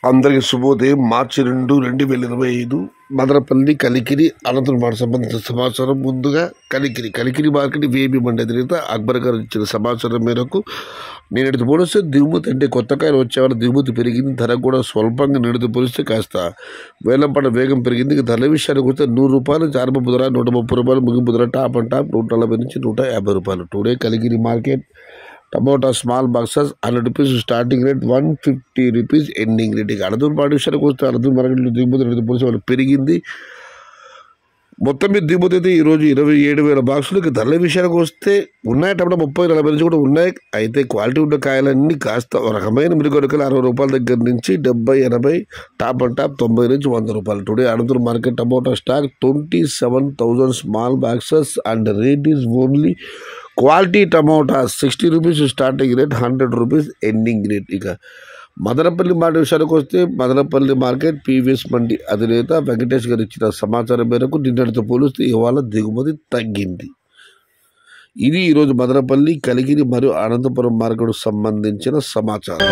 అందరికీ శుభోదయం. మార్చి 2, 2025 మదనపల్లి కలికిరి అనంతపురం సంబంధించిన సమాచారం. ముందుగా కలికిరి మార్కెట్ వేబీ మండి అధినేత అక్బర్ గారు ఇచ్చిన సమాచారం మేరకు నేటి పోలిస్తే దిగుమతి అంటే కొత్త కాయలు వచ్చేవాళ్ళ దిగుమతి పెరిగింది. ధర కూడా స్వల్పంగా నేటితో పోలిస్తే కాస్త వేలంపాట వేగం పెరిగింది. ధరల విషయానికి వస్తే ₹100 నుంచి ఆరంభ బుధర ₹130, ముగింపు బుధర టాప్ అండ్ టాప్ ₹140 నుంచి ₹150. Today Kalikiri market tomato small boxes ₹100 starting rate, ₹150 ending rate. ఇక అనంతపురం పాటి విషయానికి వస్తే అనంతపురం మార్కెట్లో దిగుమతి రేటు పోలీసు వాళ్ళు పెరిగింది. మొత్తం మీద దిగుమతి అయితే ఈరోజు 27,000 బాక్సులు. ఇక ధరల విషయానికి వస్తే ఉన్నాయి టమాటా 30-40 నుంచి కూడా ఉన్నాయి. అయితే క్వాలిటీ ఉన్న కాయలన్నీ కాస్త ఒక రకమైన మిరుగొరకలు ₹60 దగ్గర నుంచి 70-80, టాప్ అండ్ టాప్ ₹90 నుంచి ₹100. Today Anantapur market tomato stock 27,000 small boxes and rate is only quality tomato ₹60 starting rate, ₹100 ending rate. ఇక మదనపల్లి మార్కెట్ విషయానికి వస్తే మదనపల్లి మార్కెట్ పీవీఎస్ మండి అధినేత వెంకటేష్ గారు ఇచ్చిన సమాచారం మేరకు నిన్నటితో పోలిస్తే ఇవాళ దిగుమతి తగ్గింది. ఇది ఈరోజు మదనపల్లి, కలికిరి మరియు అనంతపురం మార్కెట్ సంబంధించిన సమాచారం.